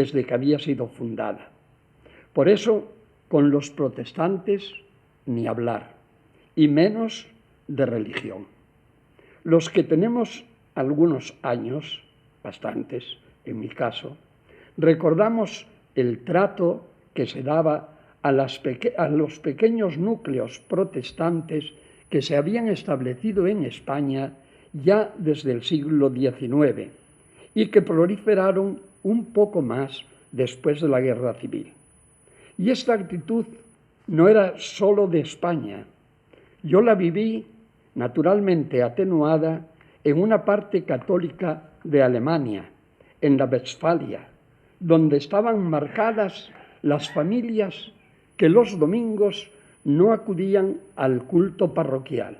desde que había sido fundada. Por eso, con los protestantes ni hablar, y menos de religión. Los que tenemos algunos años, bastantes en mi caso, recordamos el trato que se daba a los pequeños núcleos protestantes que se habían establecido en España ya desde el siglo XIX y que proliferaron un poco más después de la Guerra Civil. Y esta actitud no era solo de España. Yo la viví, naturalmente atenuada, en una parte católica de Alemania, en la Westfalia, donde estaban marcadas las familias que los domingos no acudían al culto parroquial.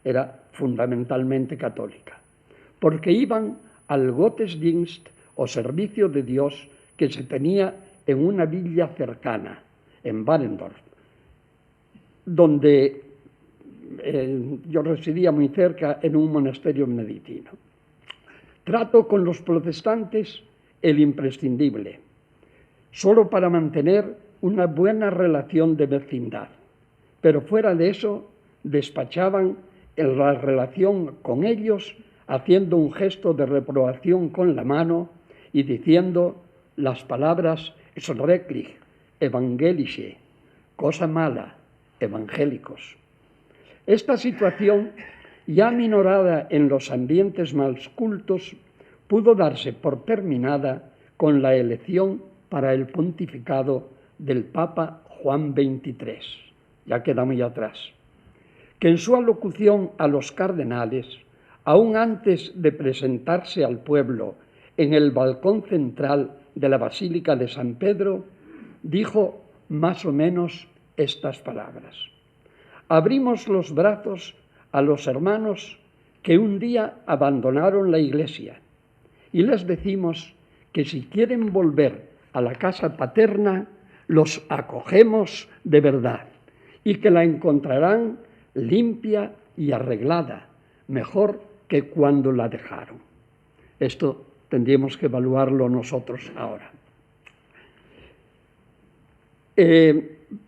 Era fundamentalmente católica, porque iban al Gottesdienst o servicio de Dios que se tenía en una villa cercana, en Barendorf, donde yo residía muy cerca en un monasterio benedictino. Trato con los protestantes el imprescindible, solo para mantener una buena relación de vecindad, pero fuera de eso despachaban la relación con ellos haciendo un gesto de reprobación con la mano y diciendo las palabras schrecklich, evangelische, cosa mala, evangélicos. Esta situación, ya minorada en los ambientes más cultos, pudo darse por terminada con la elección para el pontificado del Papa Juan XXIII, ya queda muy atrás, que en su alocución a los cardenales, aún antes de presentarse al pueblo en el balcón central de la Basílica de San Pedro, dijo más o menos estas palabras: abrimos los brazos a los hermanos que un día abandonaron la Iglesia y les decimos que si quieren volver a la casa paterna, los acogemos de verdad y que la encontrarán limpia y arreglada, mejor que cuando la dejaron. Esto tendríamos que evaluarlo nosotros ahora.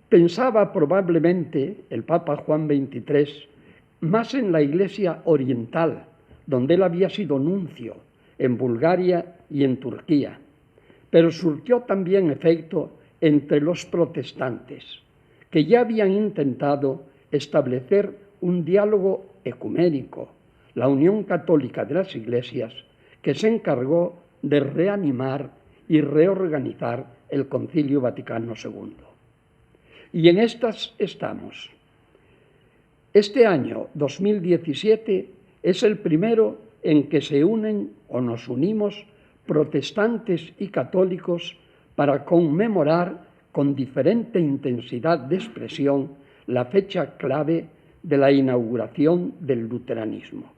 Pensaba probablemente el Papa Juan XXIII más en la Iglesia oriental, donde él había sido nuncio, en Bulgaria y en Turquía, pero surgió también efecto entre los protestantes, que ya habían intentado establecer un diálogo ecuménico, la Unión Católica de las Iglesias, que se encargó de reanimar y reorganizar el Concilio Vaticano II. Y en estas estamos. Este año 2017 es el primero en que se unen o nos unimos protestantes y católicos para conmemorar con diferente intensidad de expresión la fecha clave de la inauguración del luteranismo.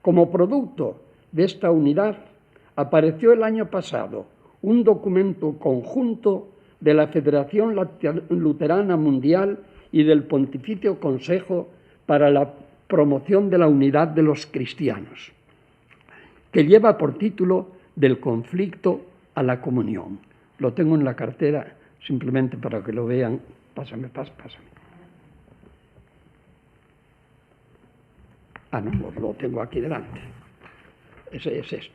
Como producto de esta unidad, apareció el año pasado un documento conjunto de la Federación Luterana Mundial y del Pontificio Consejo para la Promoción de la Unidad de los Cristianos, que lleva por título Del conflicto a la comunión. Lo tengo en la cartera, simplemente para que lo vean. Pásame. No, lo tengo aquí delante. Es este.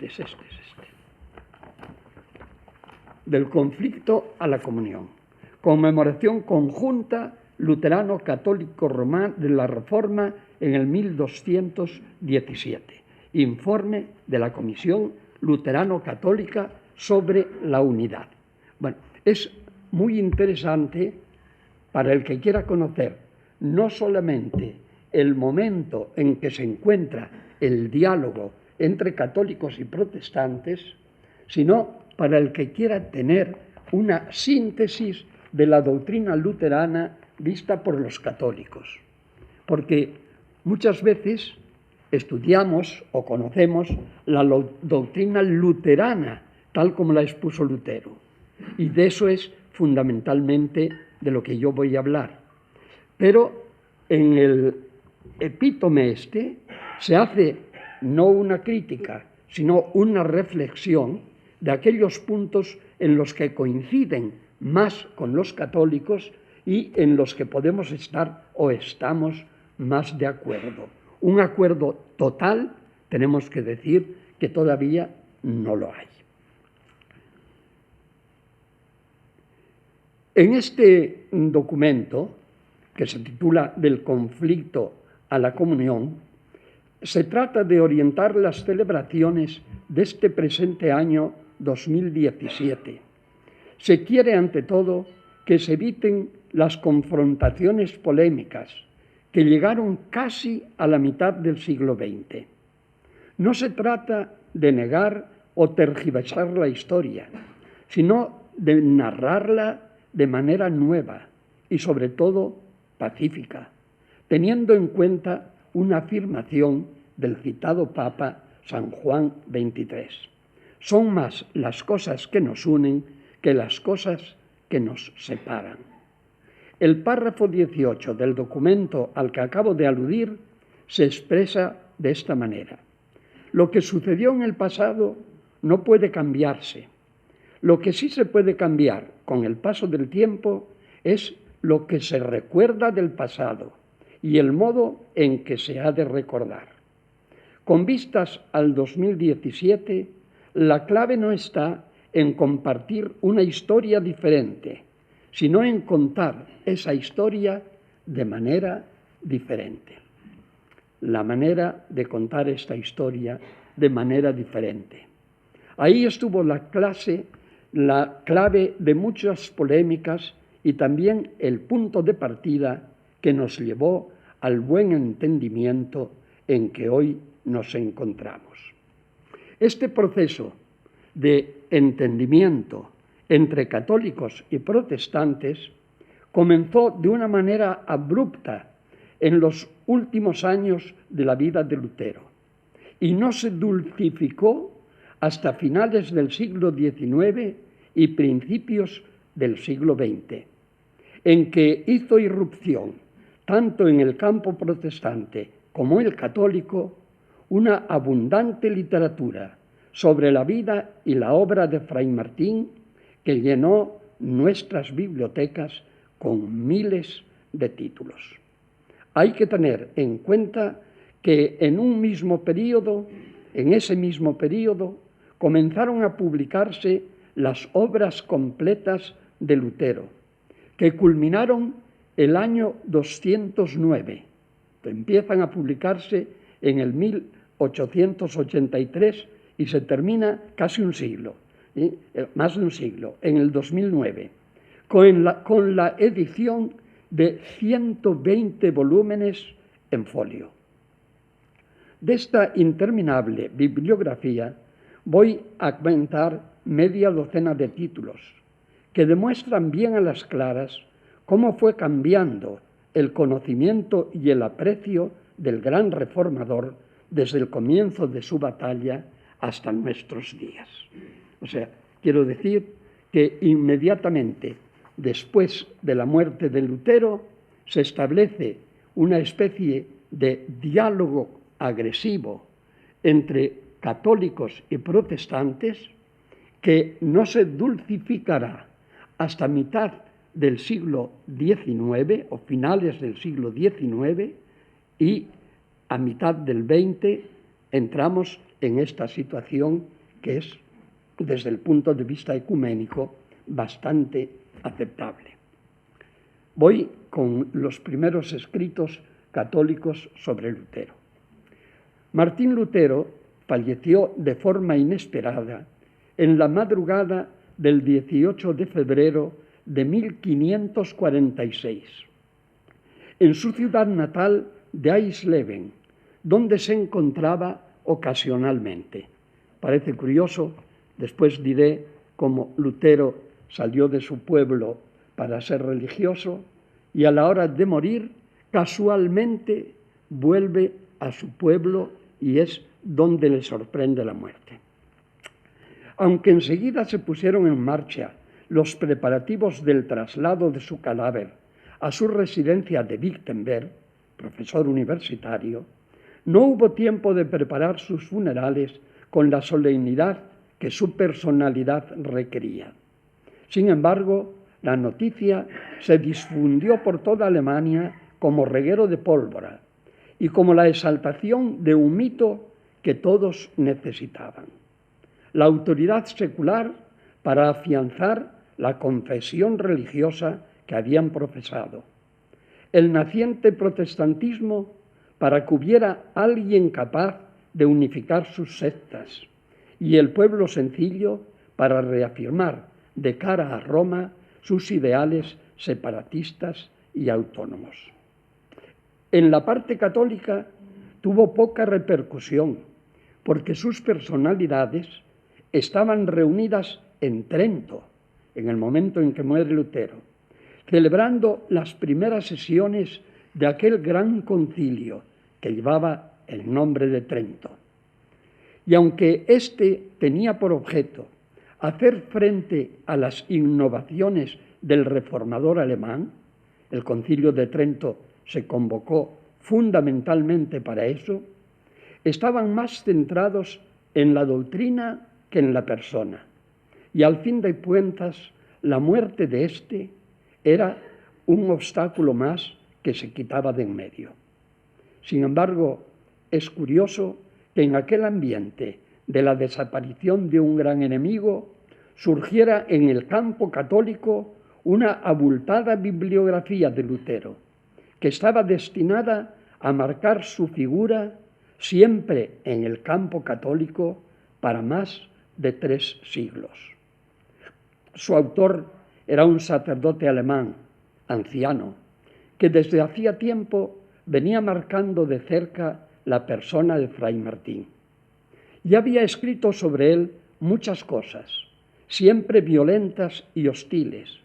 Del conflicto a la comunión. Conmemoración conjunta luterano-católico-romana de la Reforma en el 1217. Informe de la Comisión Luterano-Católica sobre la unidad. Bueno, es muy interesante para el que quiera conocer no solamente el momento en que se encuentra el diálogo entre católicos y protestantes, sino para el que quiera tener una síntesis de la doctrina luterana vista por los católicos. Porque muchas veces estudiamos o conocemos la doctrina luterana, tal como la expuso Lutero. Y de eso es fundamentalmente de lo que yo voy a hablar. Pero en el epítome se hace no una crítica, sino una reflexión de aquellos puntos en los que coinciden más con los católicos y en los que podemos estar o estamos más de acuerdo. Un acuerdo total, tenemos que decir que todavía no lo hay. En este documento, que se titula Del conflicto a la comunión, se trata de orientar las celebraciones de este presente año 2017. Se quiere, ante todo, que se eviten las confrontaciones polémicas que llegaron casi a la mitad del siglo XX. No se trata de negar o tergiversar la historia, sino de narrarla de manera nueva y, sobre todo, pacífica, teniendo en cuenta una afirmación del citado Papa San Juan XXIII. Son más las cosas que nos unen que las cosas que nos separan. El párrafo 18 del documento al que acabo de aludir se expresa de esta manera. Lo que sucedió en el pasado no puede cambiarse. Lo que sí se puede cambiar con el paso del tiempo es lo que se recuerda del pasado y el modo en que se ha de recordar. Con vistas al 2017, la clave no está en compartir una historia diferente, sino en contar esa historia de manera diferente. La manera de contar esta historia de manera diferente. Ahí estuvo la clave de muchas polémicas y también el punto de partida que nos llevó al buen entendimiento en que hoy nos encontramos. Este proceso de entendimiento entre católicos y protestantes comenzó de una manera abrupta en los últimos años de la vida de Lutero y no se dulcificó hasta finales del siglo XIX y principios del siglo XX, en que hizo irrupción, tanto en el campo protestante como el católico, una abundante literatura sobre la vida y la obra de Fray Martín que llenó nuestras bibliotecas con miles de títulos. Hay que tener en cuenta que en ese mismo periodo, comenzaron a publicarse las obras completas de Lutero, que culminaron el año 209. Empiezan a publicarse en el 1883 y se termina casi un siglo, más de un siglo, en el 2009, con la edición de 120 volúmenes en folio. De esta interminable bibliografía voy a comentar media docena de títulos que demuestran bien a las claras cómo fue cambiando el conocimiento y el aprecio del gran reformador desde el comienzo de su batalla hasta nuestros días. O sea, quiero decir que inmediatamente después de la muerte de Lutero se establece una especie de diálogo agresivo entre católicos y protestantes que no se dulcificará hasta mitad del siglo XIX o finales del siglo XIX, y a mitad del XX entramos en esta situación que es, desde el punto de vista ecuménico, bastante aceptable. Voy con los primeros escritos católicos sobre Lutero. Martín Lutero falleció de forma inesperada en la madrugada del 18 de febrero de 1546, en su ciudad natal de Eisleben, donde se encontraba ocasionalmente. Parece curioso, después diré cómo Lutero salió de su pueblo para ser religioso y a la hora de morir casualmente vuelve a su pueblo y es donde le sorprende la muerte. Aunque enseguida se pusieron en marcha los preparativos del traslado de su cadáver a su residencia de Wittenberg, profesor universitario, no hubo tiempo de preparar sus funerales con la solemnidad que su personalidad requería. Sin embargo, la noticia se difundió por toda Alemania como reguero de pólvora y como la exaltación de un mito que todos necesitaban. La autoridad secular para afianzar la confesión religiosa que habían profesado. El naciente protestantismo para que hubiera alguien capaz de unificar sus sectas, y el pueblo sencillo para reafirmar de cara a Roma sus ideales separatistas y autónomos. En la parte católica tuvo poca repercusión, porque sus personalidades estaban reunidas en Trento, en el momento en que muere Lutero, celebrando las primeras sesiones de aquel gran concilio que llevaba el nombre de Trento. Y aunque éste tenía por objeto hacer frente a las innovaciones del reformador alemán, el concilio de Trento se convocó fundamentalmente para eso, estaban más centrados en la doctrina que en la persona. Y al fin de cuentas, la muerte de éste era un obstáculo más que se quitaba de en medio. Sin embargo, es curioso que en aquel ambiente de la desaparición de un gran enemigo surgiera en el campo católico una abultada bibliografía de Lutero, que estaba destinada a marcar su figura siempre en el campo católico para más de 3 siglos. Su autor era un sacerdote alemán, anciano, que desde hacía tiempo venía marcando de cerca la persona de Fray Martín. Ya había escrito sobre él muchas cosas, siempre violentas y hostiles,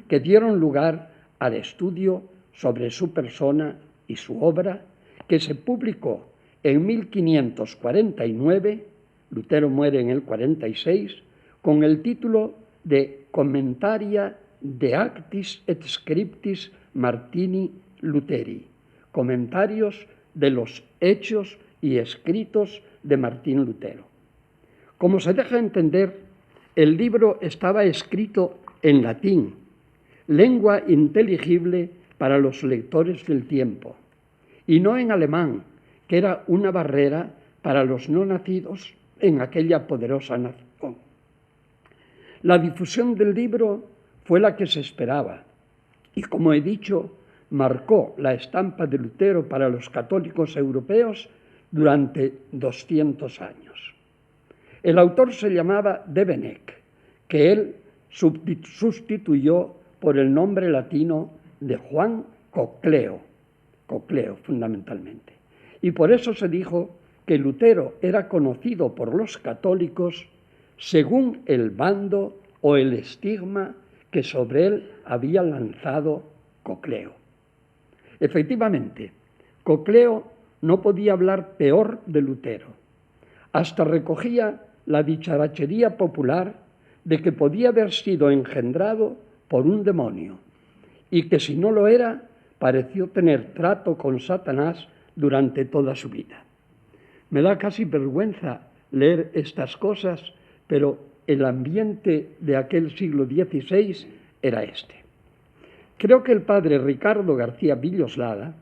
que dieron lugar al estudio sobre su persona y su obra, que se publicó en 1549, Lutero muere en el 46, con el título de Commentaria de Actis et Scriptis Martini Lutheri, comentarios de los hechos y escritos de Martín Lutero. Como se deja entender, el libro estaba escrito en latín, lengua inteligible para los lectores del tiempo, y no en alemán, que era una barrera para los no nacidos en aquella poderosa nación. La difusión del libro fue la que se esperaba, y como he dicho, marcó la estampa de Lutero para los católicos europeos durante 200 años. El autor se llamaba Devenek, que él sustituyó por el nombre latino de Juan Cocleo fundamentalmente. Y por eso se dijo que Lutero era conocido por los católicos según el bando o el estigma que sobre él había lanzado Cocleo. Efectivamente, Cocleo no podía hablar peor de Lutero. Hasta recogía la dicharachería popular de que podía haber sido engendrado por un demonio y que si no lo era, pareció tener trato con Satanás durante toda su vida. Me da casi vergüenza leer estas cosas, pero el ambiente de aquel siglo XVI era este. Creo que el padre Ricardo García Villoslada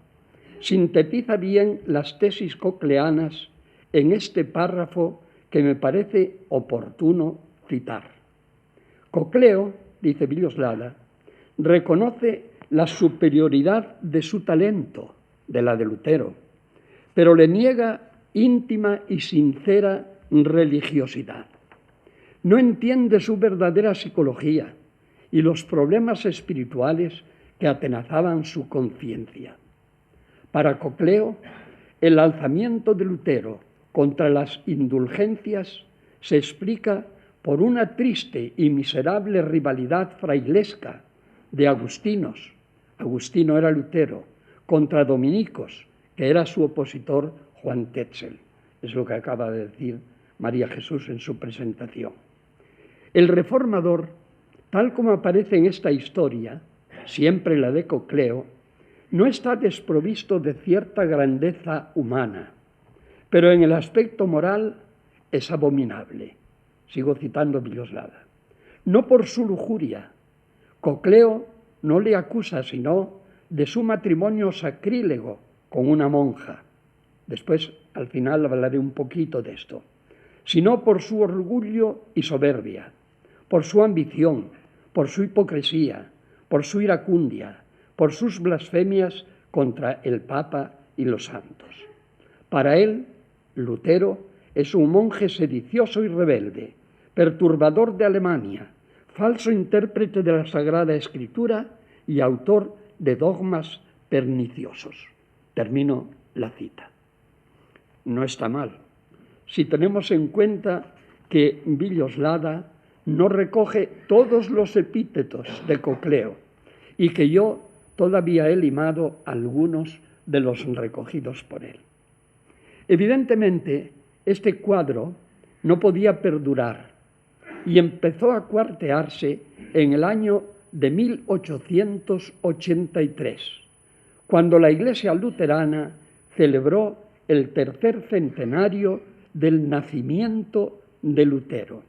sintetiza bien las tesis cocleanas en este párrafo que me parece oportuno citar. Cocleo, dice Villoslada, reconoce la superioridad de su talento, de la de Lutero, pero le niega íntima y sincera religiosidad. No entiende su verdadera psicología y los problemas espirituales que atenazaban su conciencia. Para Cocleo, el alzamiento de Lutero contra las indulgencias se explica por una triste y miserable rivalidad frailesca de agustinos, Agustino era Lutero, contra dominicos, que era su opositor Juan Tetzel. Es lo que acaba de decir María Jesús en su presentación. El reformador, tal como aparece en esta historia, siempre la de Cocleo, no está desprovisto de cierta grandeza humana, pero en el aspecto moral es abominable. Sigo citando Villoslada. No por su lujuria, Cocleo no le acusa sino de su matrimonio sacrílego con una monja. Después, al final, hablaré un poquito de esto. Sino por su orgullo y soberbia, por su ambición, por su hipocresía, por su iracundia, por sus blasfemias contra el Papa y los santos. Para él, Lutero es un monje sedicioso y rebelde, perturbador de Alemania, falso intérprete de la Sagrada Escritura y autor de dogmas perniciosos. Termino la cita. No está mal, si tenemos en cuenta que Villoslada no recoge todos los epítetos de Cocleo y que yo todavía he limado algunos de los recogidos por él. Evidentemente, este cuadro no podía perdurar y empezó a cuartearse en el año de 1883, cuando la Iglesia luterana celebró el tercer centenario del nacimiento de Lutero,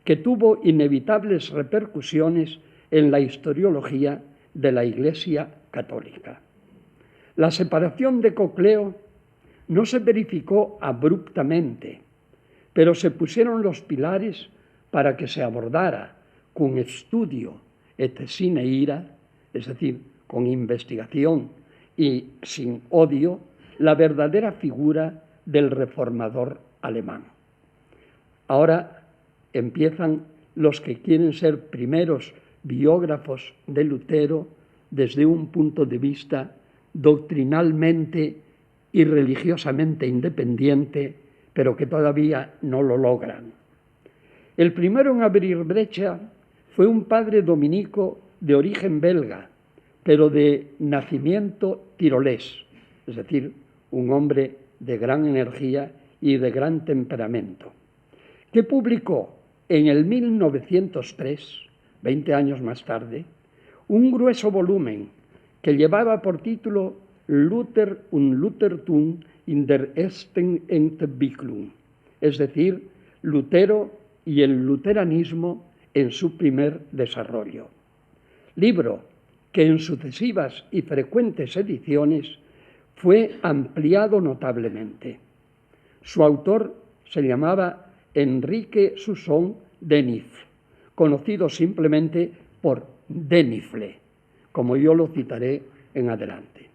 que tuvo inevitables repercusiones en la historiología de la Iglesia católica. La separación de Cocleo no se verificó abruptamente, pero se pusieron los pilares para que se abordara con estudio et sine ira, es decir, con investigación y sin odio, la verdadera figura del reformador alemán. Ahora empiezan los que quieren ser primeros biógrafos de Lutero desde un punto de vista doctrinalmente y religiosamente independiente, pero que todavía no lo logran. El primero en abrir brecha fue un padre dominico de origen belga, pero de nacimiento tirolés, es decir, un hombre de gran energía y de gran temperamento, que publicó en el 1903, 20 años más tarde, un grueso volumen que llevaba por título Luther und Luthertum in der ersten Entwicklung, es decir, Lutero y el luteranismo en su primer desarrollo. Libro que en sucesivas y frecuentes ediciones fue ampliado notablemente. Su autor se llamaba Enrique Susson Denif, conocido simplemente por Denifle, como yo lo citaré en adelante.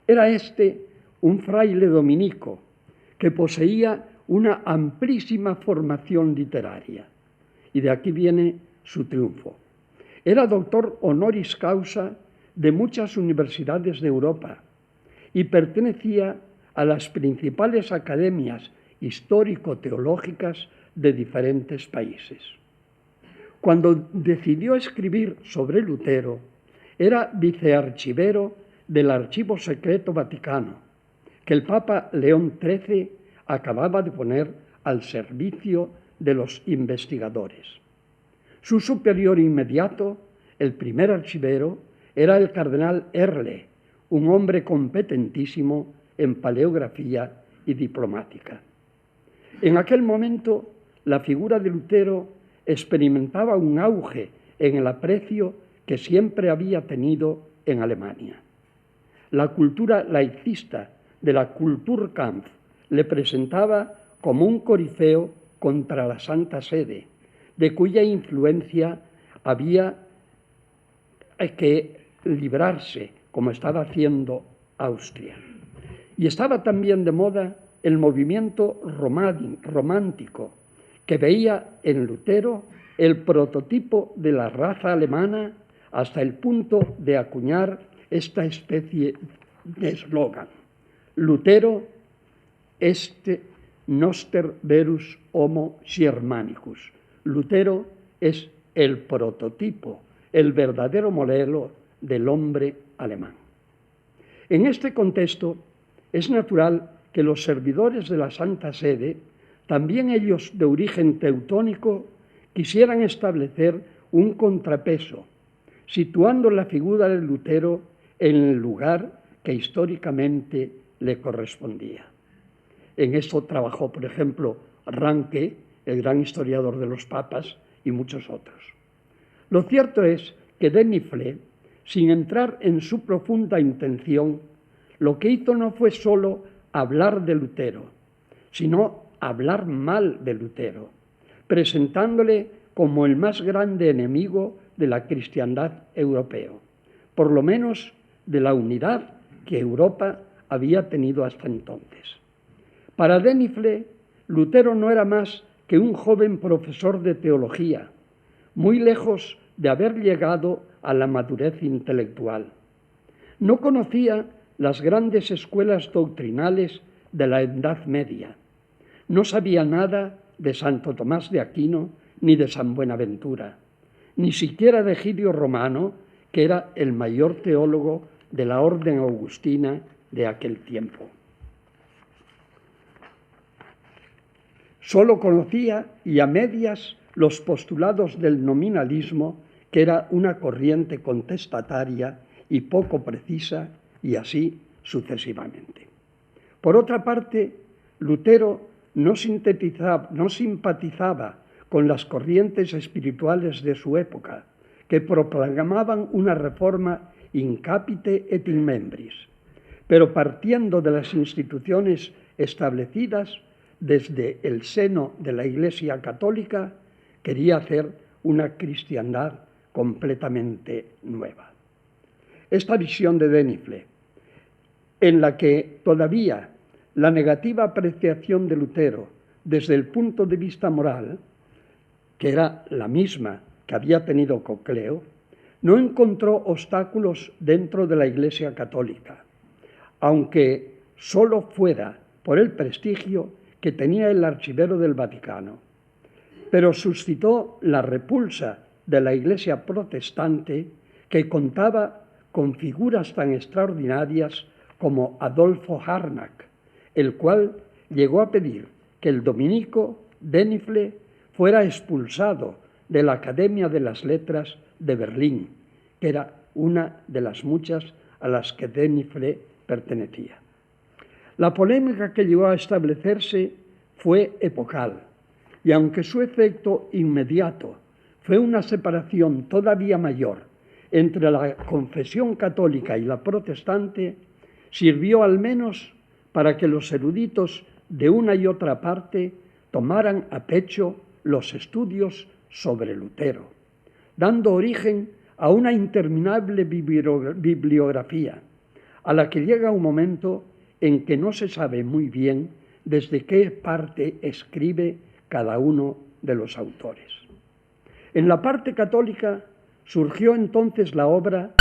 Era este un fraile dominico que poseía una amplísima formación literaria, y de aquí viene su triunfo. Era doctor honoris causa de muchas universidades de Europa y pertenecía a las principales academias histórico-teológicas de diferentes países. Cuando decidió escribir sobre Lutero, era vicearchivero del Archivo Secreto Vaticano, que el Papa León XIII acababa de poner al servicio de los investigadores. Su superior inmediato, el primer archivero, era el cardenal Erle, un hombre competentísimo en paleografía y diplomática. En aquel momento, la figura de Lutero experimentaba un auge en el aprecio que siempre había tenido en Alemania. La cultura laicista de la Kulturkampf le presentaba como un corifeo contra la Santa Sede, de cuya influencia había que librarse, como estaba haciendo Austria. Y estaba también de moda el movimiento romántico, que veía en Lutero el prototipo de la raza alemana hasta el punto de acuñar esta especie de eslogan: Lutero est noster verus homo Germanicus. Lutero es el prototipo, el verdadero modelo del hombre alemán. En este contexto, es natural que los servidores de la Santa Sede, también ellos de origen teutónico, quisieran establecer un contrapeso, situando la figura de Lutero en el lugar que históricamente le correspondía. En esto trabajó, por ejemplo, Ranke, el gran historiador de los papas, y muchos otros. Lo cierto es que Denifle, sin entrar en su profunda intención, lo que hizo no fue solo hablar de Lutero, sino hablar mal de Lutero, presentándole como el más grande enemigo de la cristiandad europea, por lo menos de la unidad que Europa había tenido hasta entonces. Para Denifle, Lutero no era más que un joven profesor de teología, muy lejos de haber llegado a la madurez intelectual. No conocía las grandes escuelas doctrinales de la Edad Media. No sabía nada de Santo Tomás de Aquino ni de San Buenaventura, ni siquiera de Egidio Romano, que era el mayor teólogo de la orden agustina de aquel tiempo. Solo conocía y a medias los postulados del nominalismo, que era una corriente contestataria y poco precisa, y así sucesivamente. Por otra parte, Lutero no simpatizaba con las corrientes espirituales de su época, que proclamaban una reforma in capite et in membris, pero partiendo de las instituciones establecidas desde el seno de la Iglesia Católica, quería hacer una cristiandad completamente nueva. Esta visión de Denifle, en la que todavía la negativa apreciación de Lutero desde el punto de vista moral, que era la misma que había tenido Cocleo, no encontró obstáculos dentro de la Iglesia Católica, aunque solo fuera por el prestigio que tenía el archivero del Vaticano, pero suscitó la repulsa de la Iglesia protestante, que contaba con figuras tan extraordinarias como Adolfo Harnack, el cual llegó a pedir que el dominico Denifle fuera expulsado de la Academia de las Letras de Berlín, que era una de las muchas a las que Denifle pertenecía. La polémica que llegó a establecerse fue epocal, y aunque su efecto inmediato fue una separación todavía mayor entre la confesión católica y la protestante, sirvió al menos para que los eruditos de una y otra parte tomaran a pecho los estudios sobre Lutero, dando origen a una interminable bibliografía, a la que llega un momento en que no se sabe muy bien desde qué parte escribe cada uno de los autores. En la parte católica surgió entonces la obra